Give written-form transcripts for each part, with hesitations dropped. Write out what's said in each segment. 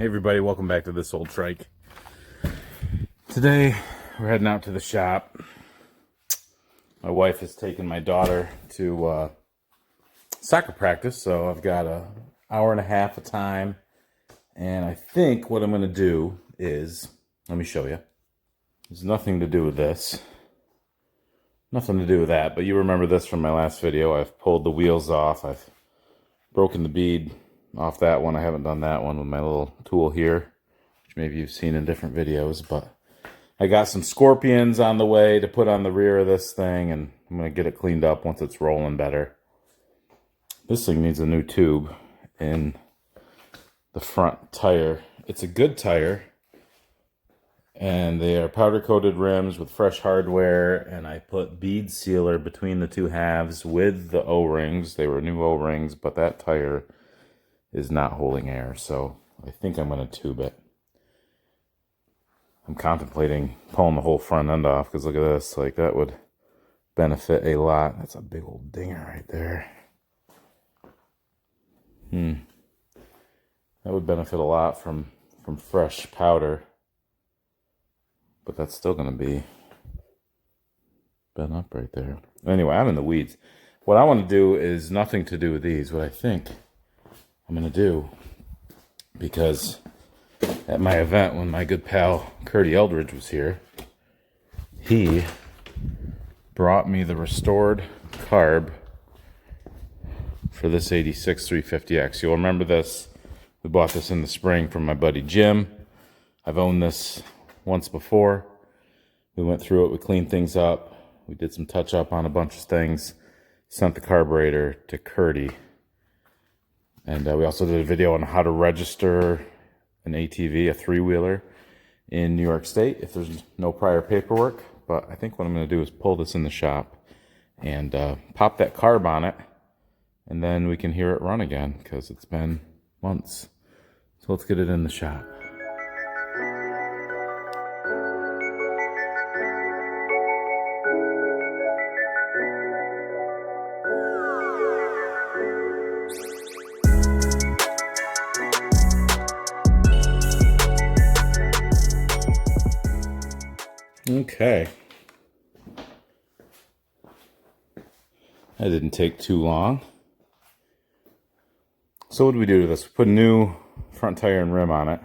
Hey everybody, welcome back to this old trike. Today we're heading out to the shop. My wife has taken my daughter to soccer practice, so I've got an hour and a half of time. And I think what I'm going to do is, let me show you. There's nothing to do with this. Nothing to do with that, but you remember this from my last video. I've pulled the wheels off. I've broken the bead off that one. I haven't done that one with my little tool here, which maybe you've seen in different videos, but I got some scorpions on the way to put on the rear of this thing, and I'm going to get it cleaned up once it's rolling better. This thing needs a new tube in the front tire. It's a good tire, and they are powder coated rims with fresh hardware, and I put bead sealer between the two halves with the O-rings. They were new O-rings, but that tire is not holding air, so I think I'm going to tube it. I'm contemplating pulling the whole front end off, because look at this, like that would benefit a lot. That's a big old dinger right there. That would benefit a lot from fresh powder, but that's still going to be bent up right there. Anyway, I'm in the weeds. What I want to do is nothing to do with these. What I think I'm going to do, because at my event when my good pal Curdy Eldridge was here, he brought me the restored Carb for this 86 350X. You'll remember this. We bought this in the spring from my buddy Jim. I've owned this once before. We went through it, we cleaned things up, we did some touch up on a bunch of things, sent the carburetor to Curdy. And we also did a video on how to register an ATV, a three-wheeler, in New York State if there's no prior paperwork. But I think what I'm going to do is pull this in the shop and pop that carb on it, and then we can hear it run again, because it's been months. So let's get it in the shop. Okay. That didn't take too long. So what do we do to this? We put a new front tire and rim on it,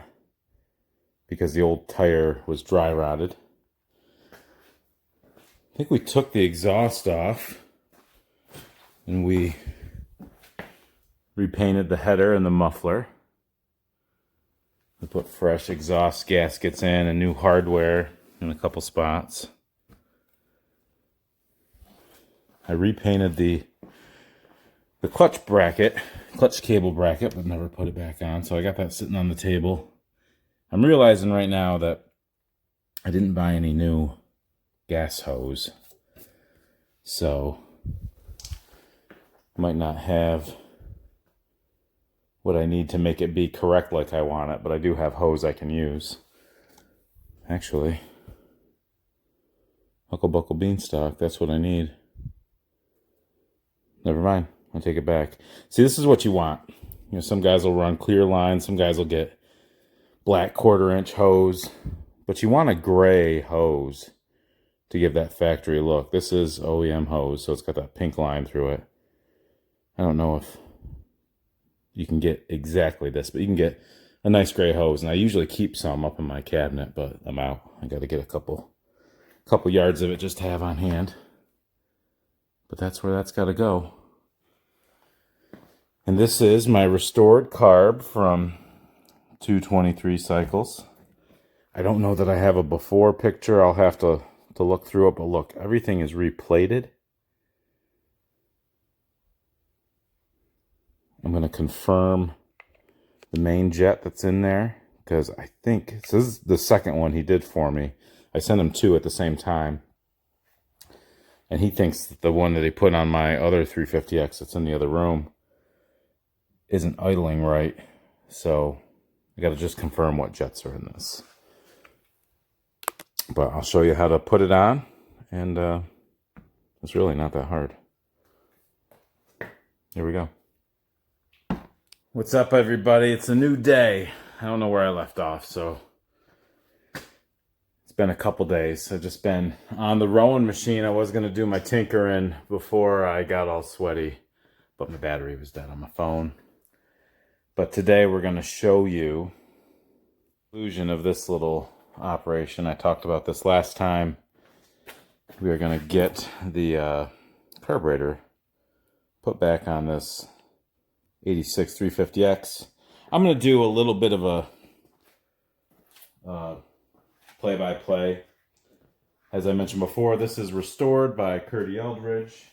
because the old tire was dry rotted. I think we took the exhaust off and we repainted the header and the muffler. We put fresh exhaust gaskets in and new hardware in a couple spots. I repainted the clutch cable bracket, but never put it back on, so I got that sitting on the table. I'm realizing right now that I didn't buy any new gas hose, so I might not have what I need to make it be correct like I want it, but I do have hose I can use. Actually, Huckle Buckle Beanstalk, that's what I need. Never mind, I'll take it back. See, this is what you want. You know, some guys will run clear line, some guys will get black 1/4-inch hose, but you want a gray hose to give that factory look. This is OEM hose, so it's got that pink line through it. I don't know if you can get exactly this, but you can get a nice gray hose, and I usually keep some up in my cabinet, but I'm out. I got to get a couple yards of it just to have on hand. But that's where that's got to go. And this is my restored Carb from 223 cycles. I don't know that I have a before picture. I'll have to look through it, but look, everything is replated. I'm going to confirm the main jet that's in there, because I think this is the second one he did for me. I sent him two at the same time, and he thinks that the one that he put on my other 350X that's in the other room isn't idling right, so I got to just confirm what jets are in this. But I'll show you how to put it on, and it's really not that hard. Here we go. What's up, everybody? It's a new day. I don't know where I left off, so it's been a couple days. I've just been on the rowing machine. I was going to do my tinkering before I got all sweaty, but my battery was dead on my phone. But today we're going to show you the conclusion of this little operation. I talked about this last time. We are going to get the carburetor put back on this 86 350X. I'm going to do a little bit of a play-by-play. As I mentioned before, this is restored by Curdy Eldridge.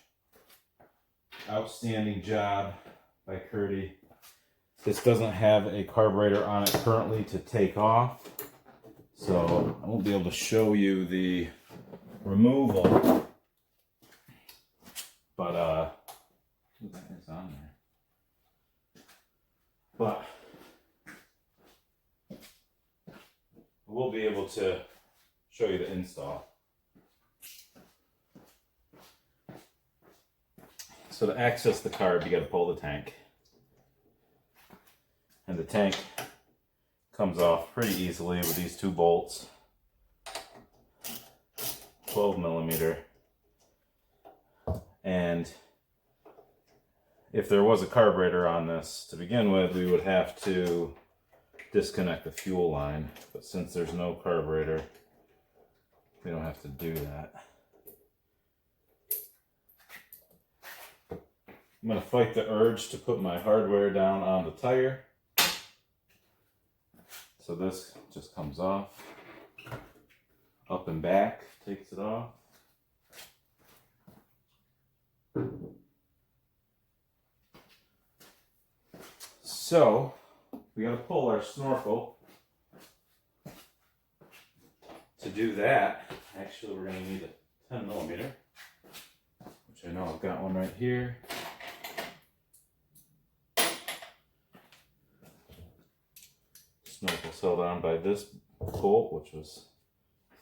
Outstanding job by Curdy. This doesn't have a carburetor on it currently to take off, so I won't be able to show you the removal, but it's on there. But we'll be able to show you the install. So to access the carb, you got to pull the tank. And the tank comes off pretty easily with these two bolts. 12 millimeter. And if there was a carburetor on this to begin with, we would have to disconnect the fuel line. But since there's no carburetor, we don't have to do that. I'm going to fight the urge to put my hardware down on the tire. So this just comes off, up and back, takes it off. So we got to pull our snorkel. To do that, actually we're going to need a 10 millimeter, which I know I've got one right here. Snorkel's held on by this bolt, which was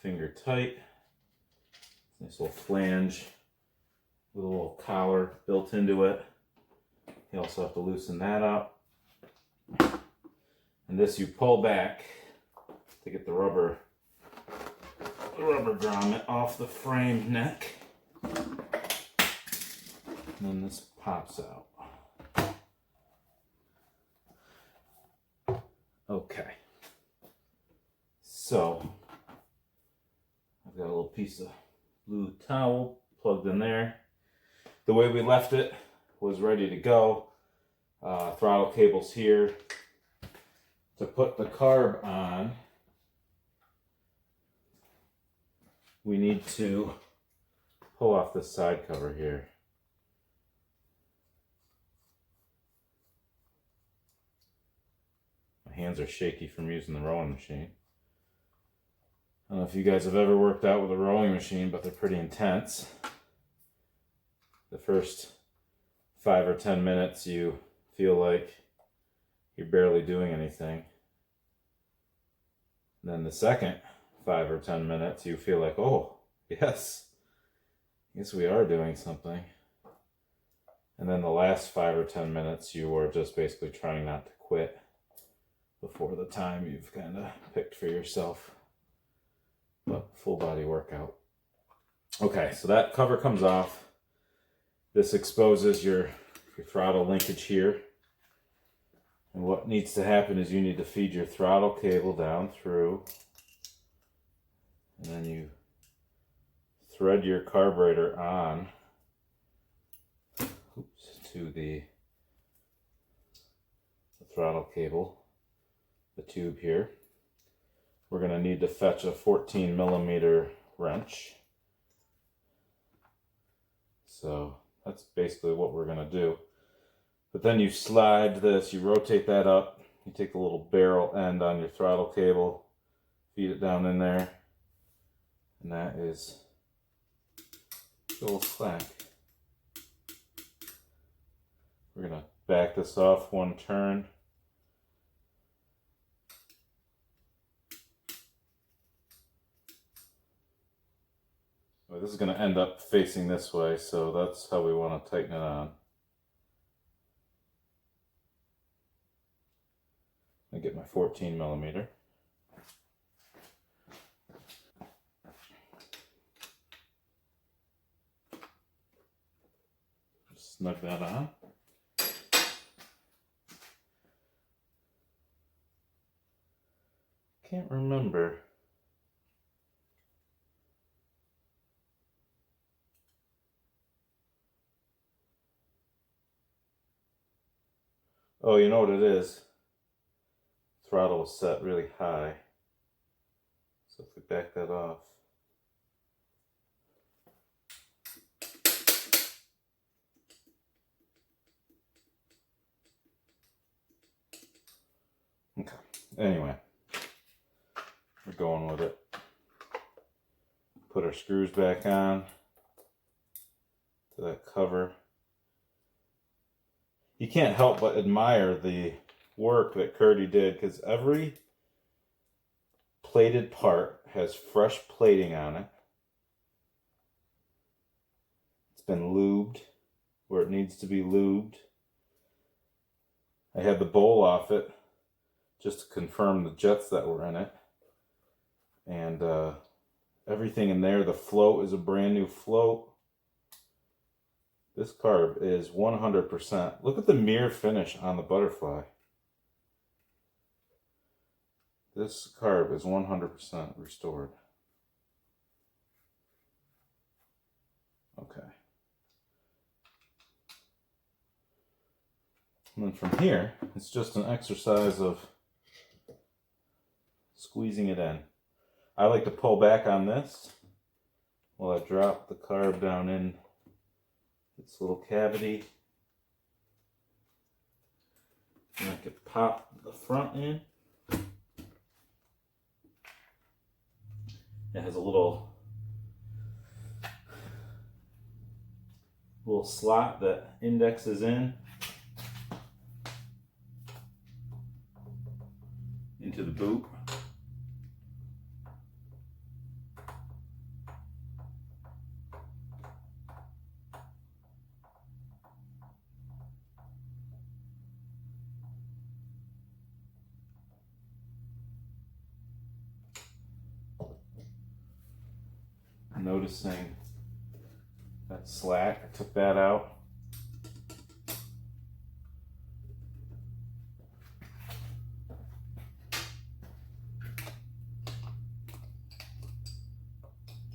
finger tight. Nice little flange with a little collar built into it. You also have to loosen that up. And this you pull back to get the rubber grommet off the frame neck. And then this pops out. Okay, so I've got a little piece of blue towel plugged in there. The way we left it was ready to go. Throttle cable's here. To put the carb on, we need to pull off this side cover here. Hands are shaky from using the rowing machine. I don't know if you guys have ever worked out with a rowing machine, but they're pretty intense. The first 5 or 10 minutes you feel like you're barely doing anything. And then the second 5 or 10 minutes you feel like, oh, yes, we are doing something. And then the last 5 or 10 minutes you are just basically trying not to quit before the time you've kind of picked for yourself. But full body workout. Okay, so that cover comes off. This exposes your throttle linkage here. And what needs to happen is you need to feed your throttle cable down through. And then you thread your carburetor on to the throttle cable. The tube here. We're going to need to fetch a 14 millimeter wrench. So that's basically what we're going to do. But then you slide this, you rotate that up, you take the little barrel end on your throttle cable, feed it down in there, and that is a little slack. We're going to back this off one turn. Well, this is going to end up facing this way, so that's how we want to tighten it on. I get my 14 millimeter. Snug that on. Can't remember. Oh, you know what it is? Throttle was set really high. So if we back that off. Okay, anyway, we're going with it. Put our screws back on to that cover. You can't help but admire the work that Curdy did, because every plated part has fresh plating on it. It's been lubed where it needs to be lubed. I had the bowl off it just to confirm the jets that were in it. And everything in there, the float is a brand new float. This carb is 100%. Look at the mirror finish on the butterfly. This carb is 100% restored. Okay. And then from here, it's just an exercise of squeezing it in. I like to pull back on this while I drop the carb down in its little cavity. And I could pop the front in. It has a little slot that indexes into the boot. Noticing that slack, I took that out.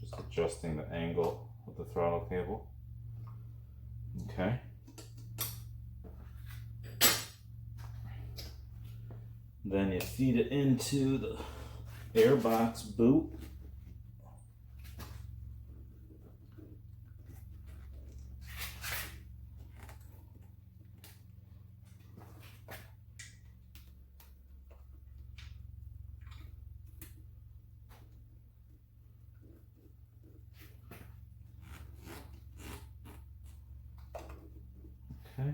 Just adjusting the angle of the throttle cable. Okay. Then you feed it into the airbox boot. Okay.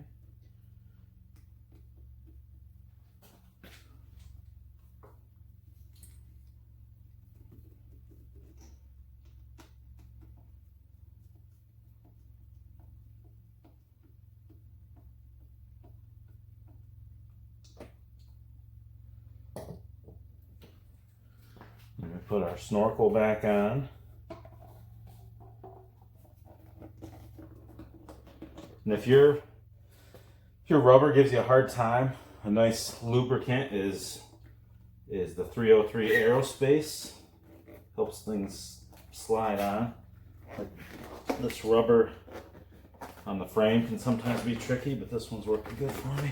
Let me put our snorkel back on. And if your rubber gives you a hard time, a nice lubricant is the 303 Aerospace. Helps things slide on. This rubber on the frame can sometimes be tricky, but this one's working good for me.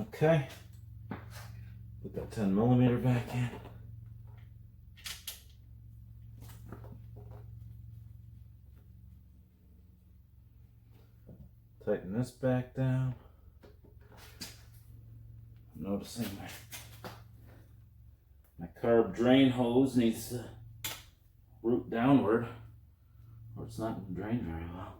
Okay. Put that 10 millimeter back in. Tighten this back down. I'm noticing my carb drain hose needs to root downward, or it's not going to drain very well.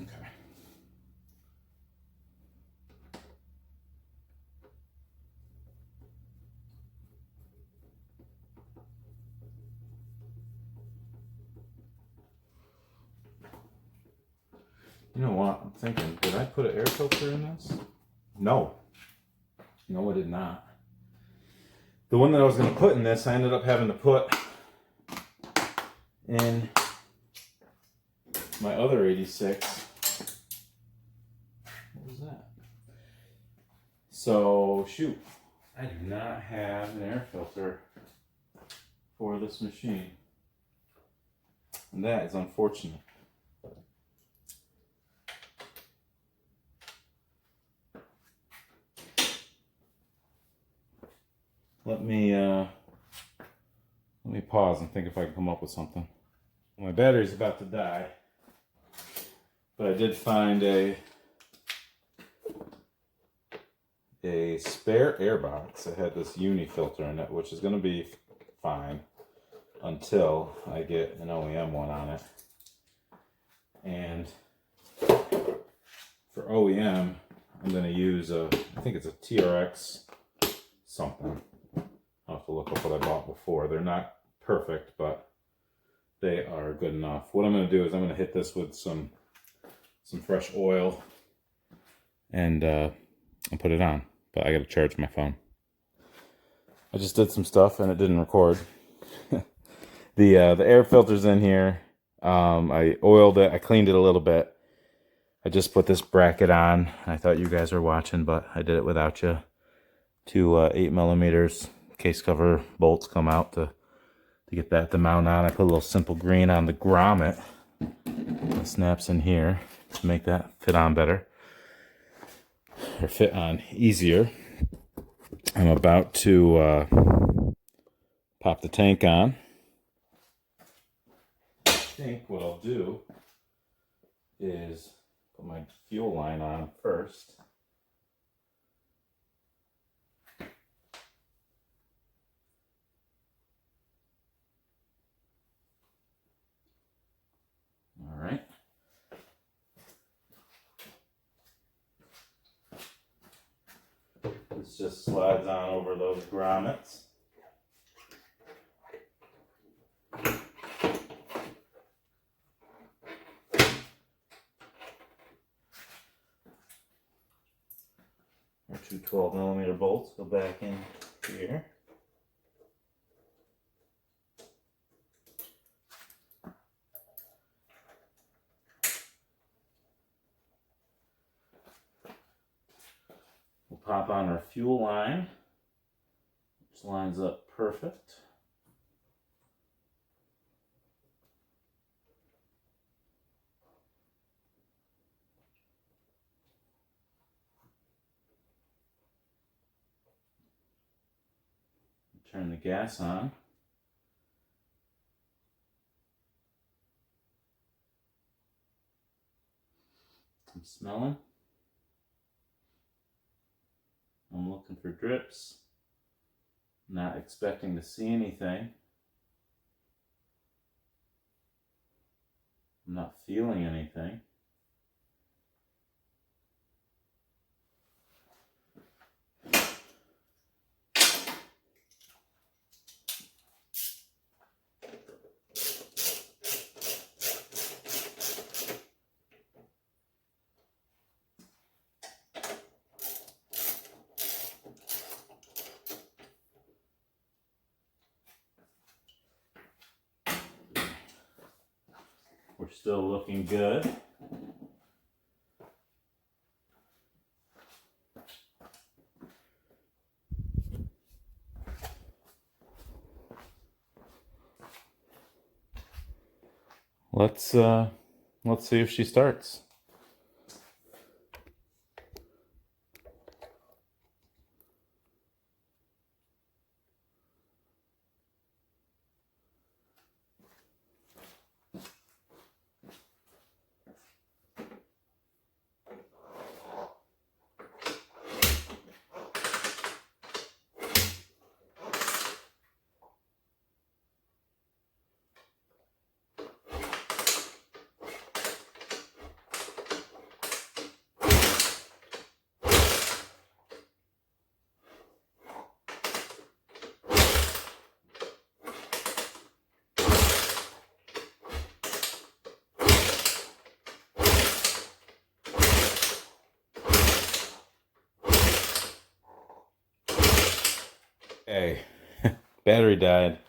Okay. You know what? I'm thinking, did I put an air filter in this? No. No, I did not. The one that I was going to put in this, I ended up having to put in my other 86. What was that? So, shoot. I do not have an air filter for this machine. And that is unfortunate. Let me pause and think if I can come up with something. My battery's about to die, but I did find a spare air box that had this uni filter in it, which is going to be fine until I get an OEM one on it. And for OEM, I'm going to use I think it's a TRX something. I'll have to look up what I bought before. They're not perfect, but they are good enough. What I'm going to do is I'm going to hit this with some fresh oil and put it on. But I got to charge my phone. I just did some stuff and it didn't record. The air filter's in here. I oiled it. I cleaned it a little bit. I just put this bracket on. I thought you guys were watching, but I did it without you. Two 8mm case cover bolts come out to get that to mount on. I put a little simple green on the grommet. It snaps in here to make that fit on better. Or fit on easier. I'm about to pop the tank on. I think what I'll do is put my fuel line on first. All right. This just slides on over those grommets. Our two 12mm bolts go back in here. We'll pop on our fuel line, which lines up perfect. Turn the gas on. I'm smelling. I'm looking for drips. Not expecting to see anything. I'm not feeling anything. We're still looking good. Let's see if she starts. Okay, battery died.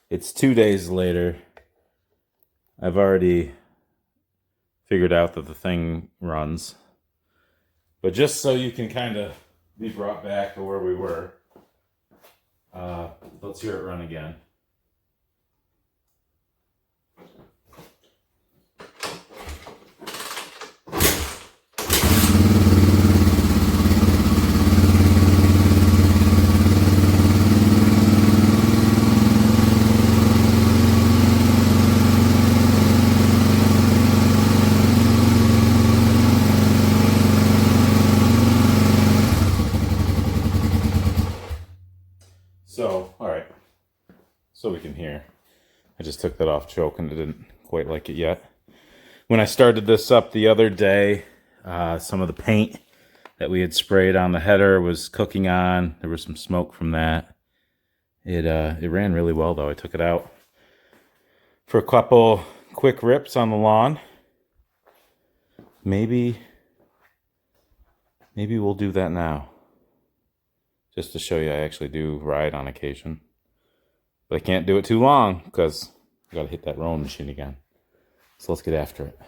It's 2 days later. I've already figured out that the thing runs. But just so you can kind of be brought back to where we were, let's hear it run again. So, all right, so we can hear. I just took that off choke and I didn't quite like it yet. When I started this up the other day, some of the paint that we had sprayed on the header was cooking on. There was some smoke from that. It ran really well though. I took it out for a couple quick rips on the lawn. Maybe we'll do that now. Just to show you I actually do ride on occasion. But I can't do it too long because I gotta hit that rowing machine again. So let's get after it.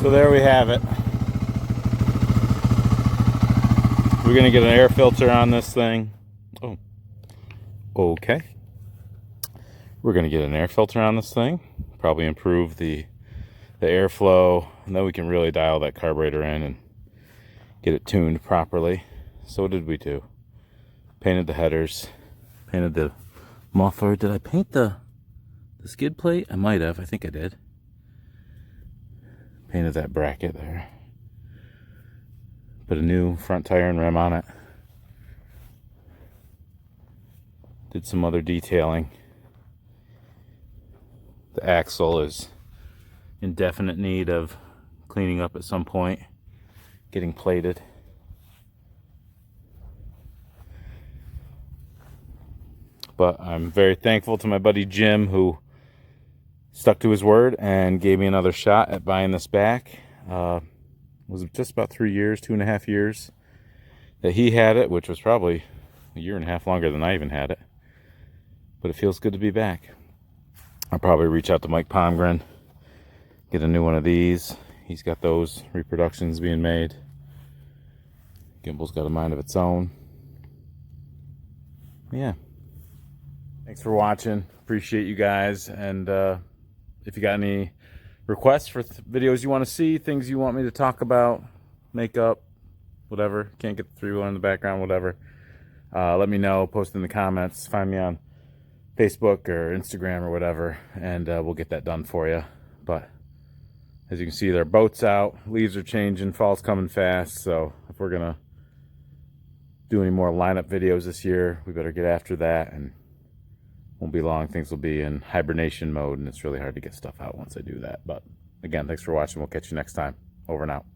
So there we have it. We're gonna get an air filter on this thing. Oh, okay. We're gonna get an air filter on this thing. Probably improve the airflow, and then we can really dial that carburetor in and get it tuned properly. So what did we do? Painted the headers, painted the muffler. Did I paint the skid plate? I might have. I think I did. Painted that bracket there. Put a new front tire and rim on it. Did some other detailing. The axle is in definite need of cleaning up at some point, getting plated. But I'm very thankful to my buddy Jim, who stuck to his word and gave me another shot at buying this back. It was just about 3 years, 2.5 years that he had it, which was probably a year and a half longer than I even had it. But it feels good to be back. I'll probably reach out to Mike Palmgren, get a new one of these. He's got those reproductions being made. Gimbal's got a mind of its own. Yeah. Thanks for watching. Appreciate you guys. And if you got any requests for videos you want to see, things you want me to talk about, makeup, whatever, can't get the 3-wheeler in the background, whatever, let me know, post in the comments, find me on Facebook or Instagram or whatever, and we'll get that done for you. But as you can see, there are boats out, leaves are changing, fall's coming fast, so if we're gonna do any more lineup videos this year, we better get after that, and won't be long. Things will be in hibernation mode, and it's really hard to get stuff out once I do that. But again, thanks for watching. We'll catch you next time. Over and out.